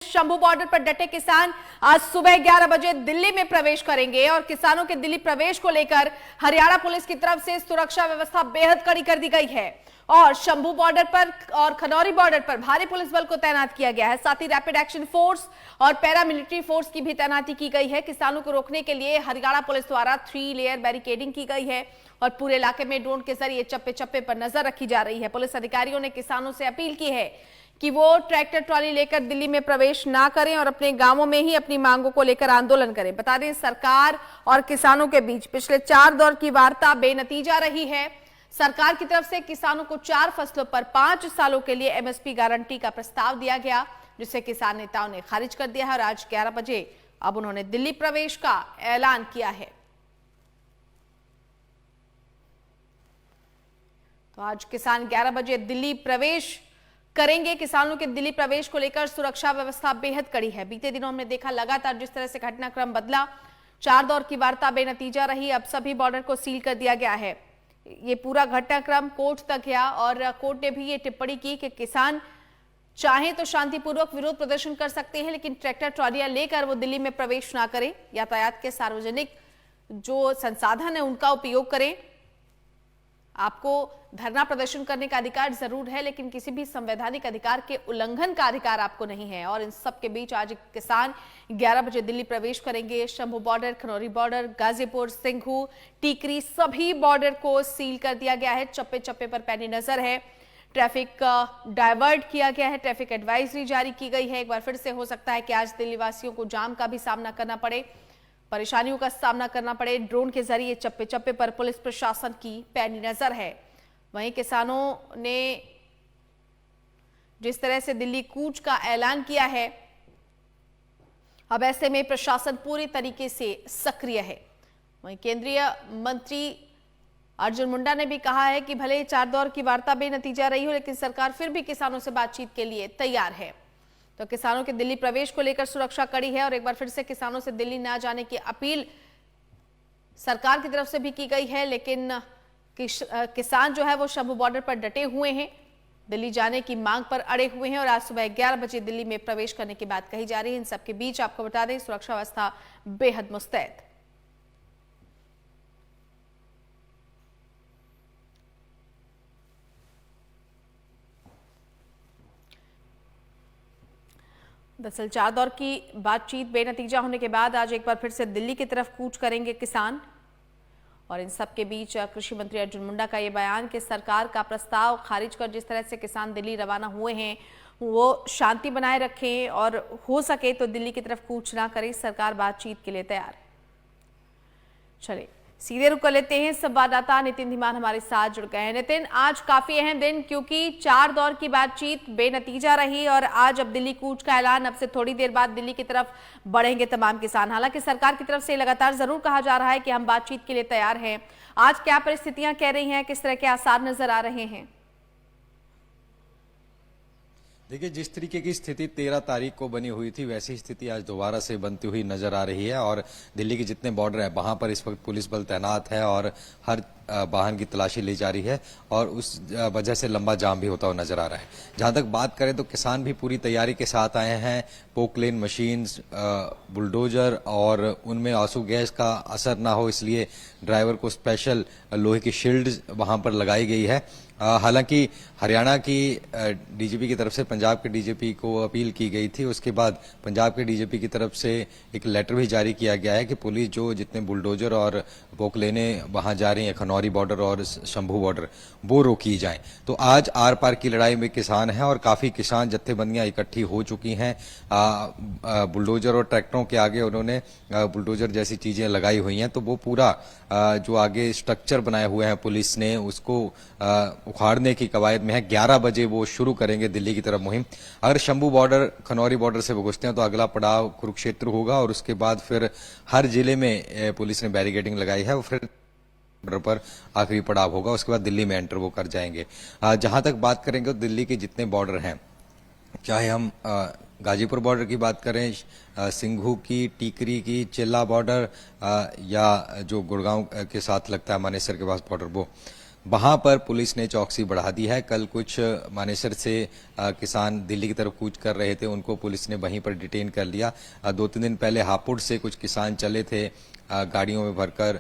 Shambhu border पर डटे किसान आज सुबह 11 बजे दिल्ली में प्रवेश करेंगे और किसानों के दिल्ली प्रवेश को लेकर हरियाणा पुलिस की तरफ से सुरक्षा व्यवस्था बेहद कड़ी कर दी गई है और शंभू बॉर्डर पर और खनौरी बॉर्डर पर भारी पुलिस बल को तैनात किया गया है। साथ ही रैपिड एक्शन फोर्स और पैरामिलिट्री फोर्स की भी तैनाती की गई है। किसानों को रोकने के लिए हरियाणा पुलिस द्वारा 3 लेयर बैरिकेडिंग की गई है और पूरे इलाके में ड्रोन के जरिए चप्पे चप्पे पर नजर रखी जा रही है। पुलिस अधिकारियों ने किसानों से अपील की है कि वो ट्रैक्टर ट्रॉली लेकर दिल्ली में प्रवेश ना करें और अपने गांवों में ही अपनी मांगों को लेकर आंदोलन करें। बता दें, सरकार और किसानों के बीच पिछले 4 दौर की वार्ता बेनतीजा रही है। सरकार की तरफ से किसानों को 4 फसलों पर 5 सालों के लिए एमएसपी गारंटी का प्रस्ताव दिया गया, जिसे किसान नेताओं ने खारिज कर दिया है और आज 11 बजे अब उन्होंने दिल्ली प्रवेश का ऐलान किया है। तो आज किसान 11 बजे दिल्ली प्रवेश करेंगे। किसानों के दिल्ली प्रवेश को लेकर सुरक्षा व्यवस्था बेहद कड़ी है। बीते दिनों हमने देखा लगातार जिस तरह से घटनाक्रम बदला, 4 दौर की वार्ता बेनतीजा रही। अब सभी बॉर्डर को सील कर दिया गया है। ये पूरा घटनाक्रम कोर्ट तक गया और कोर्ट ने भी ये टिप्पणी की कि किसान चाहे तो शांतिपूर्वक विरोध प्रदर्शन कर सकते हैं, लेकिन ट्रैक्टर ट्रॉलियां लेकर वो दिल्ली में प्रवेश ना करें। यातायात के सार्वजनिक जो संसाधन है उनका उपयोग करें। आपको धरना प्रदर्शन करने का अधिकार जरूर है, लेकिन किसी भी संवैधानिक अधिकार के उल्लंघन का अधिकार आपको नहीं है। और इन सब के बीच आज किसान 11 बजे दिल्ली प्रवेश करेंगे। शंभू बॉर्डर, खनौरी बॉर्डर, गाजीपुर, सिंघू, टीकरी सभी बॉर्डर को सील कर दिया गया है। चप्पे चप्पे पर पैनी नजर है। ट्रैफिक डायवर्ट किया गया है। ट्रैफिक एडवाइजरी जारी की गई है। एक बार फिर से हो सकता है कि आज दिल्ली वासियों को जाम का भी सामना करना पड़े, परेशानियों का सामना करना पड़े। ड्रोन के जरिए चप्पे चप्पे पर पुलिस प्रशासन की पैनी नजर है। वहीं किसानों ने जिस तरह से दिल्ली कूच का ऐलान किया है, अब ऐसे में प्रशासन पूरी तरीके से सक्रिय है। वहीं केंद्रीय मंत्री अर्जुन मुंडा ने भी कहा है कि भले 4 दौर की वार्ता बेनतीजा रही हो, लेकिन सरकार फिर भी किसानों से बातचीत के लिए तैयार है। तो किसानों के दिल्ली प्रवेश को लेकर सुरक्षा कड़ी है और एक बार फिर से किसानों से दिल्ली ना जाने की अपील सरकार की तरफ से भी की गई है। लेकिन किसान जो है वो शंभू बॉर्डर पर डटे हुए हैं, दिल्ली जाने की मांग पर अड़े हुए हैं और आज सुबह 11 बजे दिल्ली में प्रवेश करने की बात कही जा रही है। इन सबके बीच आपको बता दें, सुरक्षा व्यवस्था बेहद मुस्तैद। दरअसल 4 दौर की बातचीत बेनतीजा होने के बाद आज एक बार फिर से दिल्ली की तरफ कूच करेंगे किसान। और इन सब के बीच कृषि मंत्री अर्जुन मुंडा का ये बयान कि सरकार का प्रस्ताव खारिज कर जिस तरह से किसान दिल्ली रवाना हुए हैं वो शांति बनाए रखें और हो सके तो दिल्ली की तरफ कूच ना करें। सरकार बातचीत के लिए तैयार। चलिए सीधे रुक कर लेते हैं। संवाददाता नितिन धीमान हमारे साथ जुड़ गए हैं। नितिन, आज काफी अहम दिन, क्योंकि 4 दौर की बातचीत बेनतीजा रही और आज अब दिल्ली कूच का ऐलान। अब से थोड़ी देर बाद दिल्ली की तरफ बढ़ेंगे तमाम किसान। हालांकि सरकार की तरफ से लगातार जरूर कहा जा रहा है कि हम बातचीत के लिए तैयार हैं। आज क्या परिस्थितियां कह रही हैं, किस तरह के आसार नजर आ रहे हैं? देखिए, जिस तरीके की स्थिति 13 तारीख को बनी हुई थी वैसी स्थिति आज दोबारा से बनती हुई नजर आ रही है और दिल्ली के जितने बॉर्डर है वहां पर इस वक्त पुलिस बल तैनात है और हर वाहन की तलाशी ली जा रही है और उस वजह से लंबा जाम भी होता हुआ नजर आ रहा है। जहां तक बात करें तो किसान भी पूरी तैयारी के साथ आए हैं। पोकलेन मशीन्स, बुलडोजर और उनमें आंसू गैस का असर ना हो इसलिए ड्राइवर को स्पेशल लोहे की शील्ड वहां पर लगाई गई है। हालांकि हरियाणा की डीजीपी की तरफ से पंजाब के डीजीपी को अपील की गई थी, उसके बाद पंजाब के डीजीपी की तरफ से एक लेटर भी जारी किया गया है कि पुलिस जो जितने बुलडोजर और पोकलेने वहां जा रही है खनौरी बॉर्डर और शंभू बॉर्डर वो रोकी जाएं। तो आज आर पार की लड़ाई में किसान हैं और काफी किसान जत्थेबंदियां इकट्ठी हो चुकी हैं। बुलडोजर और ट्रैक्टरों के आगे उन्होंने बुलडोजर जैसी चीजें लगाई हुई हैं, तो वो पूरा जो आगे स्ट्रक्चर बनाए हुए हैं पुलिस ने उसको उखाड़ने की कवायद में है। 11 बजे वो शुरू करेंगे दिल्ली की तरफ मुहिम। अगर शंभू बॉर्डर खनौरी बॉर्डर से वो घुसते हैं तो अगला पड़ाव कुरुक्षेत्र होगा और उसके बाद फिर हर जिले में पुलिस ने बैरिकेडिंग लगाई है और फिर बॉर्डर पर आखिरी पड़ाव होगा। उसके बाद दिल्ली में एंटर वो कर जाएंगे। जहां तक बात करेंगे तो दिल्ली के जितने बॉर्डर हैं, चाहे हम गाजीपुर बॉर्डर की बात करें, सिंघू की, टीकरी की, चिल्ला बॉर्डर या जो गुड़गांव के साथ लगता है मानेसर के पास बॉर्डर, वो वहां पर पुलिस ने चौकसी बढ़ा दी है। कल कुछ मानेसर से किसान दिल्ली की तरफ कूच कर रहे थे, उनको पुलिस ने वहीं पर डिटेन कर लिया। 2-3 दिन पहले हापुड़ से कुछ किसान चले थे गाड़ियों में भरकर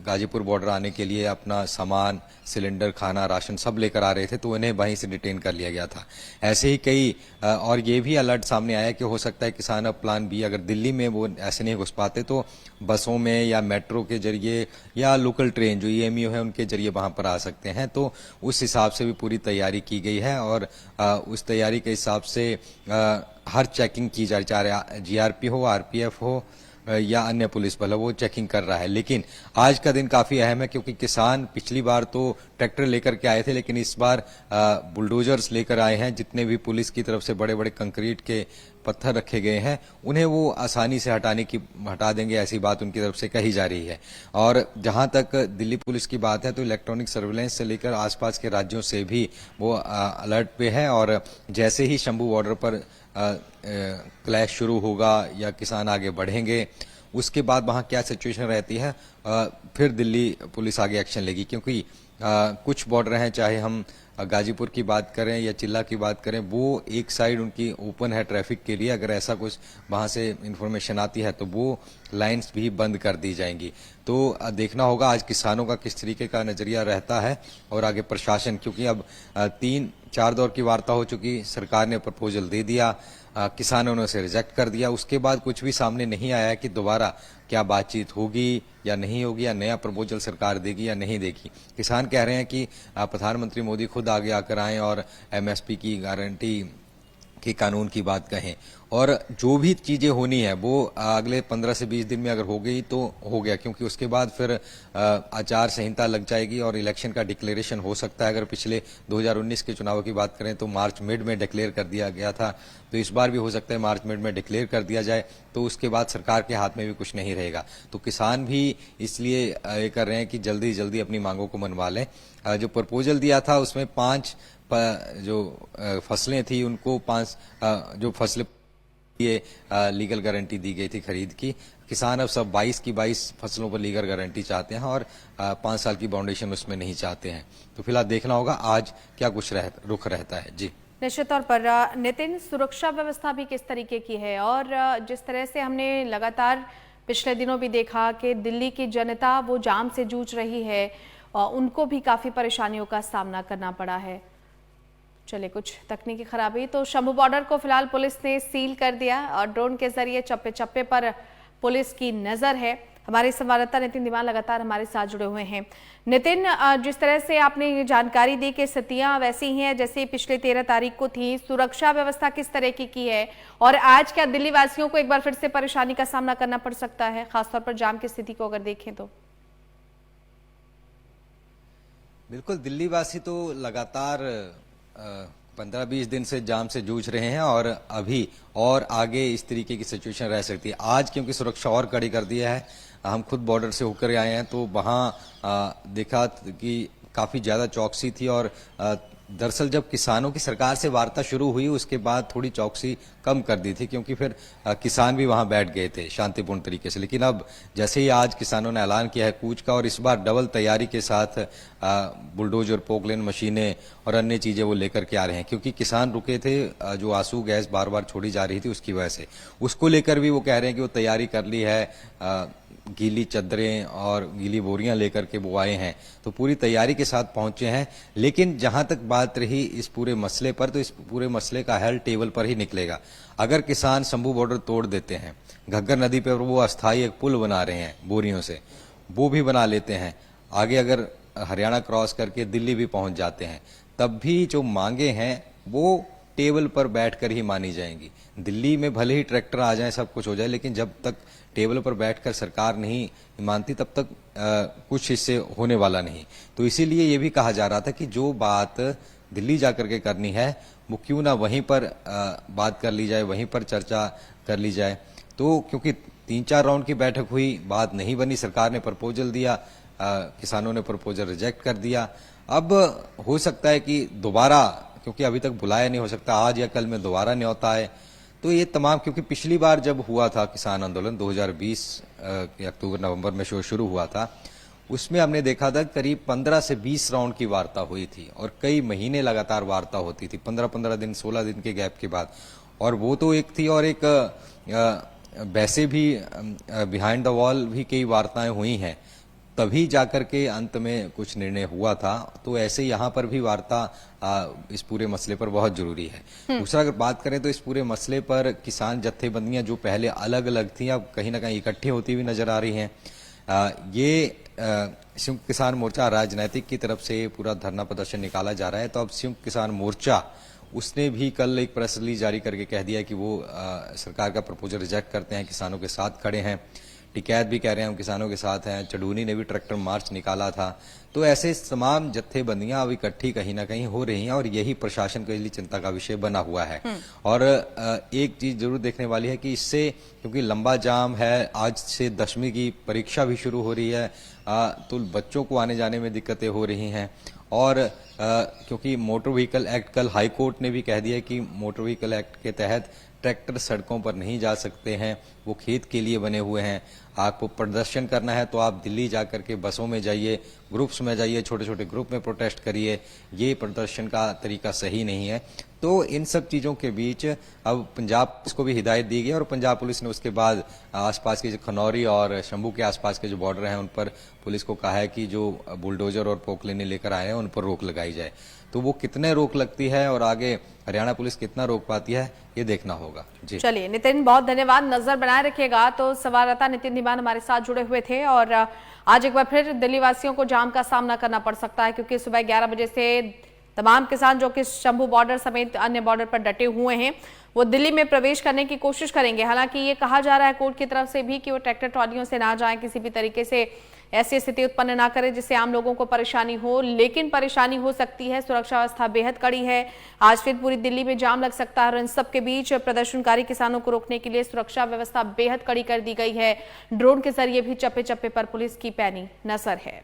गाजीपुर बॉर्डर आने के लिए, अपना सामान, सिलेंडर, खाना, राशन सब लेकर आ रहे थे, तो उन्हें वहीं से डिटेन कर लिया गया था। ऐसे ही कई और ये भी अलर्ट सामने आया कि हो सकता है किसान अब प्लान बी, अगर दिल्ली में वो ऐसे नहीं घुस पाते तो बसों में या मेट्रो के जरिए या लोकल ट्रेन जो ईएमयू है उनके जरिए वहां पर आ सकते हैं। तो उस हिसाब से भी पूरी तैयारी की गई है और उस तैयारी के हिसाब से हर चेकिंग की जा रही, चाहे जीआरपी हो, आरपीएफ हो या अन्य पुलिस बल है, वो चेकिंग कर रहा है। लेकिन आज का दिन काफी अहम है क्योंकि किसान पिछली बार तो ट्रैक्टर लेकर के आए थे, लेकिन इस बार बुलडोजर्स लेकर आए हैं। जितने भी पुलिस की तरफ से बड़े बड़े कंक्रीट के पत्थर रखे गए हैं उन्हें वो आसानी से हटा देंगे, ऐसी बात उनकी तरफ से कही जा रही है। और जहां तक दिल्ली पुलिस की बात है तो इलेक्ट्रॉनिक सर्विलेंस से लेकर आसपास के राज्यों से भी वो अलर्ट पे है और जैसे ही शंभू बॉर्डर पर क्लैश शुरू होगा या किसान आगे बढ़ेंगे, उसके बाद वहां क्या सिचुएशन रहती है फिर दिल्ली पुलिस आगे एक्शन लेगी। क्योंकि कुछ बॉर्डर हैं, चाहे हम गाजीपुर की बात करें या चिल्ला की बात करें, वो एक साइड उनकी ओपन है ट्रैफिक के लिए। अगर ऐसा कुछ वहां से इंफॉर्मेशन आती है तो वो लाइंस भी बंद कर दी जाएंगी। तो देखना होगा आज किसानों का किस तरीके का नजरिया रहता है और आगे प्रशासन, क्योंकि अब 3-4 दौर की वार्ता हो चुकी, सरकार ने प्रपोजल दे दिया, किसानों ने उसे रिजेक्ट कर दिया, उसके बाद कुछ भी सामने नहीं आया कि दोबारा क्या बातचीत होगी या नहीं होगी, या नया प्रपोजल सरकार देगी या नहीं देगी। किसान कह रहे हैं कि प्रधानमंत्री मोदी खुद आगे आकर आए और एमएसपी की गारंटी के कानून की बात कहें, और जो भी चीजें होनी है वो अगले 15 से 20 दिन में अगर हो गई तो हो गया, क्योंकि उसके बाद फिर आचार संहिता लग जाएगी और इलेक्शन का डिक्लेरेशन हो सकता है। अगर पिछले 2019 के चुनाव की बात करें तो मार्च मिड में डिक्लेयर कर दिया गया था, तो इस बार भी हो सकता है मार्च मिड में डिक्लेयर कर दिया जाए, तो उसके बाद सरकार के हाथ में भी कुछ नहीं रहेगा। तो किसान भी इसलिए ये कर रहे हैं कि जल्दी जल्दी अपनी मांगों को मनवा लें। जो प्रपोजल दिया था उसमें 5 जो फसलें थी उनको 5 जो फसलें ये लीगल गारंटी दी गई थी खरीद की। किसान अब सब 22 की 22 फसलों पर लीगल गारंटी चाहते हैं और 5 साल की बाउंडेशन उसमें नहीं चाहते हैं। तो फिलहाल देखना होगा आज क्या कुछ रुख रहता है। जी निश्चित तौर पर नितिन, सुरक्षा व्यवस्था भी किस तरीके की है, और जिस तरह से हमने लगातार पिछले दिनों भी देखा कि दिल्ली की जनता वो जाम से जूझ रही है और उनको भी काफी परेशानियों का सामना करना पड़ा है। चले कुछ तकनीकी खराबी, तो शंभू बॉर्डर को फिलहाल पुलिस ने सील कर दिया और ड्रोन के जरिए चप्पे चप्पे पर पुलिस की नजर है। हमारे संवाददाता नितिन दीवान लगातार हमारे साथ जुड़े हुए हैं। नितिन, जिस तरह से आपने ये जानकारी दी कि स्थितियां वैसी ही हैं जैसे पिछले 13 तारीख को थी, सुरक्षा व्यवस्था किस तरह की है और आज क्या दिल्ली वासियों को एक बार फिर से परेशानी का सामना करना पड़ सकता है, खासतौर पर जाम की स्थिति को अगर देखें तो? बिल्कुल, दिल्ली वासी तो लगातार 15-20 दिन से जाम से जूझ रहे हैं और अभी और आगे इस तरीके की सिचुएशन रह सकती है। आज क्योंकि सुरक्षा और कड़ी कर दिया है, हम खुद बॉर्डर से होकर आए हैं तो वहां देखा कि काफी ज्यादा चौकसी थी और दरअसल जब किसानों की सरकार से वार्ता शुरू हुई उसके बाद थोड़ी चौकसी कम कर दी थी, क्योंकि फिर किसान भी वहां बैठ गए थे शांतिपूर्ण तरीके से। लेकिन अब जैसे ही आज किसानों ने ऐलान किया है कूच का, और इस बार डबल तैयारी के साथ बुलडोजर, पोकलेन मशीनें और अन्य चीजें वो लेकर के आ रहे हैं, क्योंकि किसान रुके थे जो आंसू गैस बार बार छोड़ी जा रही थी उसकी वजह से, उसको लेकर भी वो कह रहे हैं कि वो तैयारी कर ली है। गीली चादरें और गीली बोरियां लेकर के वो आए हैं, तो पूरी तैयारी के साथ पहुंचे हैं। लेकिन जहां तक बात रही इस पूरे मसले पर, तो इस पूरे मसले का हल टेबल पर ही निकलेगा। अगर किसान शंभू बॉर्डर तोड़ देते हैं, घग्गर नदी पर वो अस्थायी एक पुल बना रहे हैं बोरियों से, वो भी बना लेते हैं, आगे अगर हरियाणा क्रॉस करके दिल्ली भी पहुंच जाते हैं, तब भी जो मांगे हैं वो टेबल पर बैठकर ही मानी जाएंगी। दिल्ली में भले ही ट्रैक्टर आ जाए, सब कुछ हो जाए, लेकिन जब तक टेबल पर बैठकर सरकार नहीं मानती तब तक कुछ इससे होने वाला नहीं। तो इसीलिए ये भी कहा जा रहा था कि जो बात दिल्ली जाकर के करनी है वो क्यों ना वहीं पर बात कर ली जाए, वहीं पर चर्चा कर ली जाए। तो क्योंकि 3-4 राउंड की बैठक हुई, बात नहीं बनी, सरकार ने प्रपोजल दिया, किसानों ने प्रपोजल रिजेक्ट कर दिया। अब हो सकता है कि दोबारा, क्योंकि अभी तक बुलाया नहीं, हो सकता आज या कल में दोबारा न्योता है। तो ये तमाम, क्योंकि पिछली बार जब हुआ था किसान आंदोलन 2020 के अक्टूबर नवंबर में शुरू हुआ था, उसमें हमने देखा था करीब 15 से 20 राउंड की वार्ता हुई थी और कई महीने लगातार वार्ता होती थी, 15-15 दिन 16 दिन के गैप के बाद। और वो तो एक थी, और एक वैसे भी बिहाइंड द वॉल भी कई वार्ताएं हुई हैं, तभी जाकर के अंत में कुछ निर्णय हुआ था। तो ऐसे यहाँ पर भी वार्ता इस पूरे मसले पर बहुत जरूरी है। दूसरा, अगर बात करें तो इस पूरे मसले पर किसान जत्थेबंदियां जो पहले अलग अलग थी, अब कहीं ना कहीं इकट्ठी होती हुई नजर आ रही हैं। ये संयुक्त किसान मोर्चा राजनैतिक की तरफ से पूरा धरना प्रदर्शन निकाला जा रहा है। तो अब संयुक्त किसान मोर्चा उसने भी कल एक प्रेस रिलीज जारी करके कह दिया कि वो सरकार का प्रपोजल रिजेक्ट करते हैं, किसानों के साथ खड़े हैं। टिकैत भी कह रहे हैं हम किसानों के साथ हैं। चढ़ूनी ने भी ट्रैक्टर मार्च निकाला था। तो ऐसे तमाम जत्थेबंदियां अब इकट्ठी कहीं ना कहीं हो रही हैं, और यही प्रशासन के लिए चिंता का विषय बना हुआ है। और एक चीज जरूर देखने वाली है कि इससे, क्योंकि लंबा जाम है, आज से 10वीं की परीक्षा भी शुरू हो रही है, तो बच्चों को आने जाने में दिक्कतें हो रही हैं। और क्योंकि मोटर व्हीकल एक्ट, कल हाई कोर्ट ने भी कह दिया कि मोटर व्हीकल एक्ट के तहत ट्रैक्टर सड़कों पर नहीं जा सकते हैं, वो खेत के लिए बने हुए हैं। आपको प्रदर्शन करना है तो आप दिल्ली जाकर के बसों में जाइए, ग्रुप्स में जाइए, छोटे छोटे ग्रुप में प्रोटेस्ट करिए। ये प्रदर्शन का तरीका सही नहीं है। तो इन सब चीजों के बीच अब पंजाब पुलिस को भी हिदायत दी गई, और पंजाब पुलिस ने उसके बाद आसपास के जो खनौरी और शंभू के आसपास के जो बॉर्डर हैं उन पर पुलिस को कहा है कि जो बुलडोजर और पोकलेने लेकर आए हैं उन पर रोक लगाई जाए। तो वो कितने रोक लगती है और आगे हरियाणा पुलिस कितना रोक पाती है, ये देखना होगा। जी चलिए नितिन, बहुत धन्यवाद। नजर बनाए रखिएगा। तो संवाददाता नितिन धीमान हमारे साथ जुड़े हुए थे। और आज एक बार फिर दिल्ली वासियों को जाम का सामना करना पड़ सकता है, क्योंकि सुबह 11 बजे से तमाम किसान जो कि शंभू बॉर्डर समेत अन्य बॉर्डर पर डटे हुए हैं, वो दिल्ली में प्रवेश करने की कोशिश करेंगे। हालांकि ये कहा जा रहा है कोर्ट की तरफ से भी कि वो ट्रैक्टर ट्रॉलियों से ना जाएं, किसी भी तरीके से ऐसी स्थिति उत्पन्न ना करें जिससे आम लोगों को परेशानी हो। लेकिन परेशानी हो सकती है, सुरक्षा व्यवस्था बेहद कड़ी है। आज फिर पूरी दिल्ली में जाम लग सकता है, और इन सब के बीच प्रदर्शनकारी किसानों को रोकने के लिए सुरक्षा व्यवस्था बेहद कड़ी कर दी गई है। ड्रोन के जरिए भी चप्पे चप्पे पर पुलिस की पैनी नजर है।